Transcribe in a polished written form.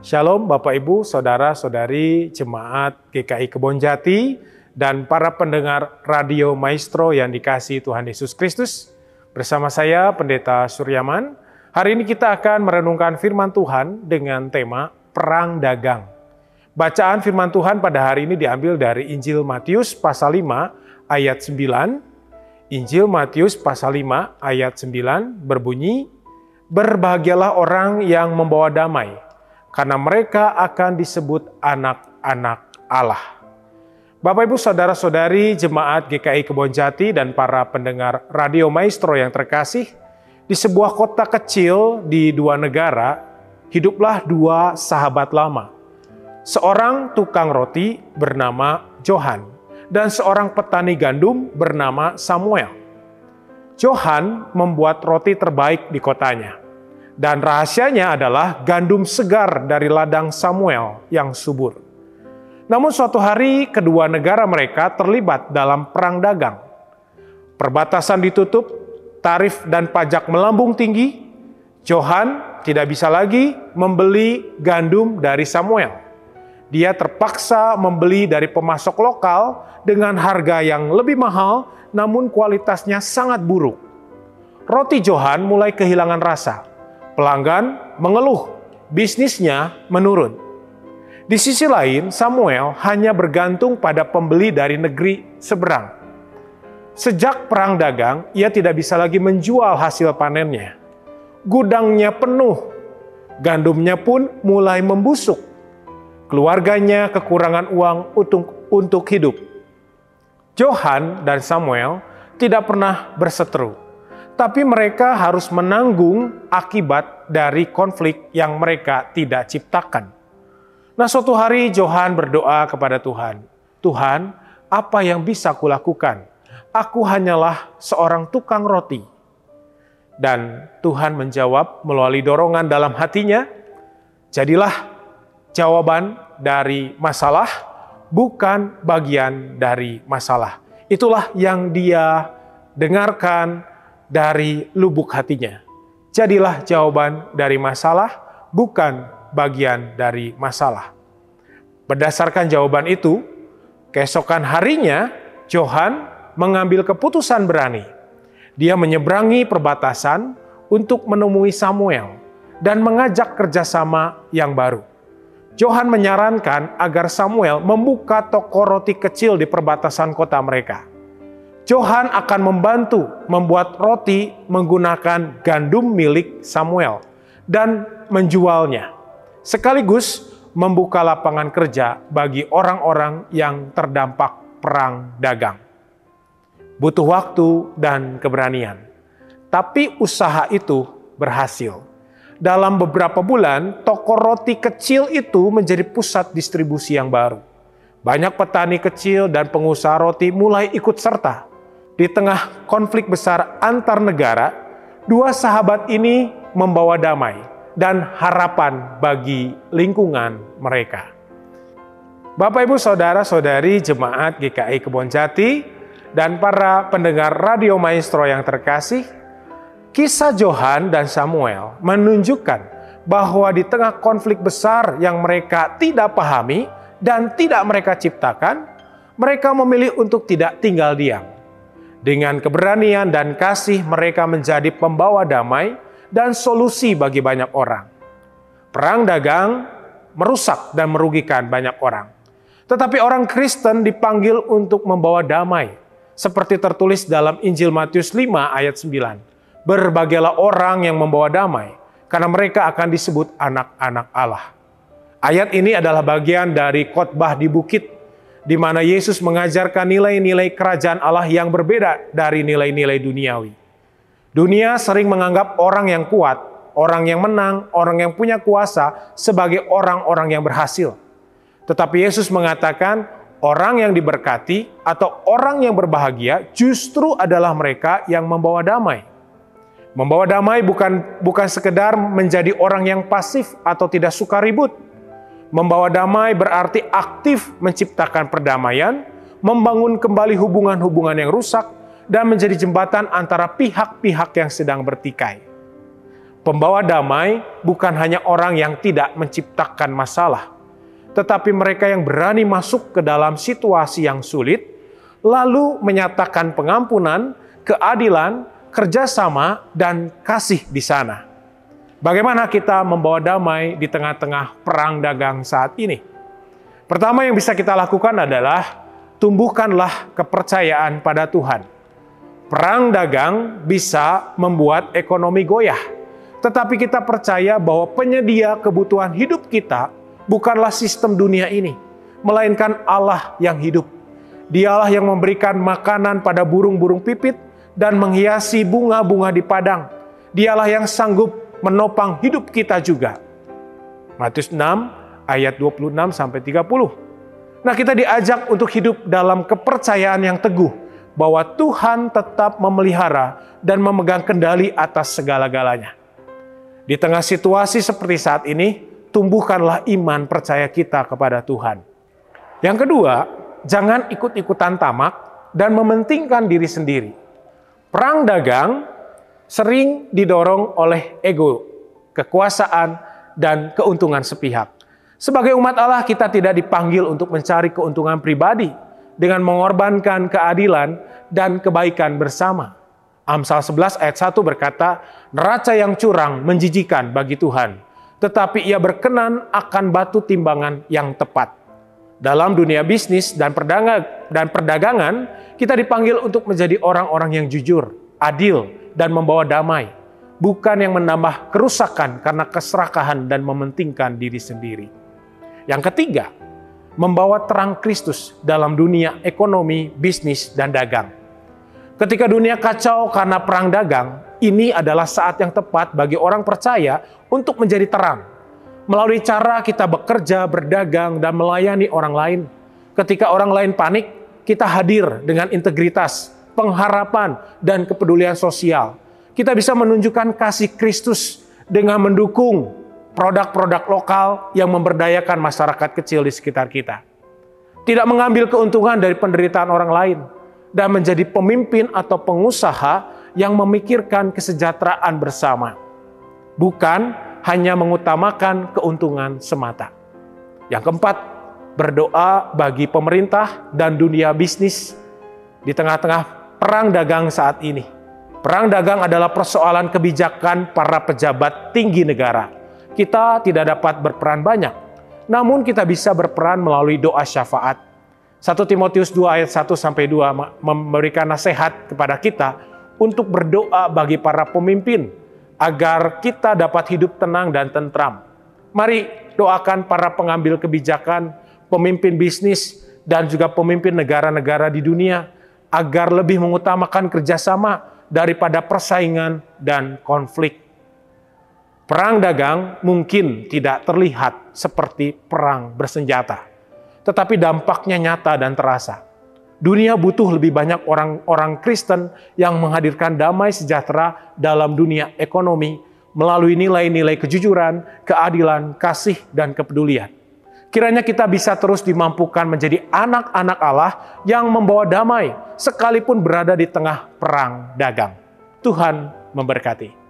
Shalom Bapak Ibu, Saudara-saudari Jemaat GKI Kebonjati dan para pendengar Radio Maestro yang dikasihi Tuhan Yesus Kristus. Bersama saya Pendeta Suryaman. Hari ini kita akan merenungkan firman Tuhan dengan tema Perang Dagang. Bacaan firman Tuhan pada hari ini diambil dari Injil Matius pasal 5 ayat 9. Injil Matius pasal 5 ayat 9 berbunyi, "Berbahagialah orang yang membawa damai, karena mereka akan disebut anak-anak Allah." Bapak Ibu Saudara-saudari Jemaat GKI Kebonjati dan para pendengar Radio Maestro yang terkasih, di sebuah kota kecil di dua negara, hiduplah dua sahabat lama. Seorang tukang roti bernama Johan dan seorang petani gandum bernama Samuel. Johan membuat roti terbaik di kotanya. Dan rahasianya adalah gandum segar dari ladang Samuel yang subur. Namun suatu hari kedua negara mereka terlibat dalam perang dagang. Perbatasan ditutup, tarif dan pajak melambung tinggi. Johan tidak bisa lagi membeli gandum dari Samuel. Dia terpaksa membeli dari pemasok lokal dengan harga yang lebih mahal, namun kualitasnya sangat buruk. Roti Johan mulai kehilangan rasa. Pelanggan mengeluh, bisnisnya menurun. Di sisi lain, Samuel hanya bergantung pada pembeli dari negeri seberang. Sejak perang dagang, ia tidak bisa lagi menjual hasil panennya. Gudangnya penuh, gandumnya pun mulai membusuk. Keluarganya kekurangan uang untuk hidup. Johan dan Samuel tidak pernah berseteru. Tapi mereka harus menanggung akibat dari konflik yang mereka tidak ciptakan. Nah, suatu hari Johan berdoa kepada Tuhan, "Tuhan, apa yang bisa kulakukan? Aku hanyalah seorang tukang roti." Dan Tuhan menjawab melalui dorongan dalam hatinya, "Jadilah jawaban dari masalah, bukan bagian dari masalah." Itulah yang dia dengarkan dari lubuk hatinya. Jadilah jawaban dari masalah, bukan bagian dari masalah. Berdasarkan jawaban itu, keesokan harinya Johan mengambil keputusan berani. Dia menyeberangi perbatasan untuk menemui Samuel dan mengajak kerjasama yang baru. Johan menyarankan agar Samuel membuka toko roti kecil di perbatasan kota mereka. Johan akan membantu membuat roti menggunakan gandum milik Samuel dan menjualnya, sekaligus membuka lapangan kerja bagi orang-orang yang terdampak perang dagang. Butuh waktu dan keberanian, tapi usaha itu berhasil. Dalam beberapa bulan, toko roti kecil itu menjadi pusat distribusi yang baru. Banyak petani kecil dan pengusaha roti mulai ikut serta. Di tengah konflik besar antar negara, dua sahabat ini membawa damai dan harapan bagi lingkungan mereka. Bapak Ibu Saudara-saudari Jemaat GKI Kebonjati dan para pendengar Radio Maestro yang terkasih, kisah Johan dan Samuel menunjukkan bahwa di tengah konflik besar yang mereka tidak pahami dan tidak mereka ciptakan, mereka memilih untuk tidak tinggal diam. Dengan keberanian dan kasih mereka menjadi pembawa damai dan solusi bagi banyak orang. Perang dagang merusak dan merugikan banyak orang. Tetapi orang Kristen dipanggil untuk membawa damai. Seperti tertulis dalam Injil Matius 5 ayat 9. "Berbahagialah orang yang membawa damai, karena mereka akan disebut anak-anak Allah." Ayat ini adalah bagian dari khotbah di bukit, di mana Yesus mengajarkan nilai-nilai kerajaan Allah yang berbeda dari nilai-nilai duniawi. Dunia sering menganggap orang yang kuat, orang yang menang, orang yang punya kuasa sebagai orang-orang yang berhasil. Tetapi Yesus mengatakan orang yang diberkati atau orang yang berbahagia justru adalah mereka yang membawa damai. Membawa damai bukan sekedar menjadi orang yang pasif atau tidak suka ribut. Membawa damai berarti aktif menciptakan perdamaian, membangun kembali hubungan-hubungan yang rusak, dan menjadi jembatan antara pihak-pihak yang sedang bertikai. Pembawa damai bukan hanya orang yang tidak menciptakan masalah, tetapi mereka yang berani masuk ke dalam situasi yang sulit, lalu menyatakan pengampunan, keadilan, kerjasama, dan kasih di sana. Bagaimana kita membawa damai di tengah-tengah perang dagang saat ini? Pertama yang bisa kita lakukan adalah tumbuhkanlah kepercayaan pada Tuhan. Perang dagang bisa membuat ekonomi goyah, tetapi kita percaya bahwa penyedia kebutuhan hidup kita bukanlah sistem dunia ini, melainkan Allah yang hidup. Dialah yang memberikan makanan pada burung-burung pipit dan menghiasi bunga-bunga di padang. Dialah yang sanggup menopang hidup kita juga. Matius 6 ayat 26-30. Nah, kita diajak untuk hidup dalam kepercayaan yang teguh bahwa Tuhan tetap memelihara dan memegang kendali atas segala-galanya. Di tengah situasi seperti saat ini, tumbuhkanlah iman percaya kita kepada Tuhan. Yang kedua, jangan ikut-ikutan tamak dan mementingkan diri sendiri. Perang dagang sering didorong oleh ego, kekuasaan, dan keuntungan sepihak. Sebagai umat Allah, kita tidak dipanggil untuk mencari keuntungan pribadi dengan mengorbankan keadilan dan kebaikan bersama. Amsal 11 ayat 1 berkata, "Neraca yang curang menjijikan bagi Tuhan, tetapi Ia berkenan akan batu timbangan yang tepat." Dalam dunia bisnis dan perdagangan, kita dipanggil untuk menjadi orang-orang yang jujur, adil, dan membawa damai, bukan yang menambah kerusakan karena keserakahan dan mementingkan diri sendiri. Yang ketiga, membawa terang Kristus dalam dunia ekonomi, bisnis, dan dagang. Ketika dunia kacau karena perang dagang, ini adalah saat yang tepat bagi orang percaya untuk menjadi terang. Melalui cara kita bekerja, berdagang, dan melayani orang lain. Ketika orang lain panik, kita hadir dengan integritas, pengharapan, dan kepedulian sosial. Kita bisa menunjukkan kasih Kristus dengan mendukung produk-produk lokal yang memberdayakan masyarakat kecil di sekitar kita. Tidak mengambil keuntungan dari penderitaan orang lain, dan menjadi pemimpin atau pengusaha yang memikirkan kesejahteraan bersama. Bukan hanya mengutamakan keuntungan semata. Yang keempat, berdoa bagi pemerintah dan dunia bisnis di tengah-tengah perang dagang saat ini. Perang dagang adalah persoalan kebijakan para pejabat tinggi negara. Kita tidak dapat berperan banyak, namun kita bisa berperan melalui doa syafaat. 1 Timotius 2 ayat 1-2 memberikan nasihat kepada kita untuk berdoa bagi para pemimpin agar kita dapat hidup tenang dan tentram. Mari doakan para pengambil kebijakan, pemimpin bisnis, dan juga pemimpin negara-negara di dunia agar lebih mengutamakan kerjasama daripada persaingan dan konflik. Perang dagang mungkin tidak terlihat seperti perang bersenjata, tetapi dampaknya nyata dan terasa. Dunia butuh lebih banyak orang-orang Kristen yang menghadirkan damai sejahtera dalam dunia ekonomi melalui nilai-nilai kejujuran, keadilan, kasih, dan kepedulian. Kiranya kita bisa terus dimampukan menjadi anak-anak Allah yang membawa damai sekalipun berada di tengah perang dagang. Tuhan memberkati.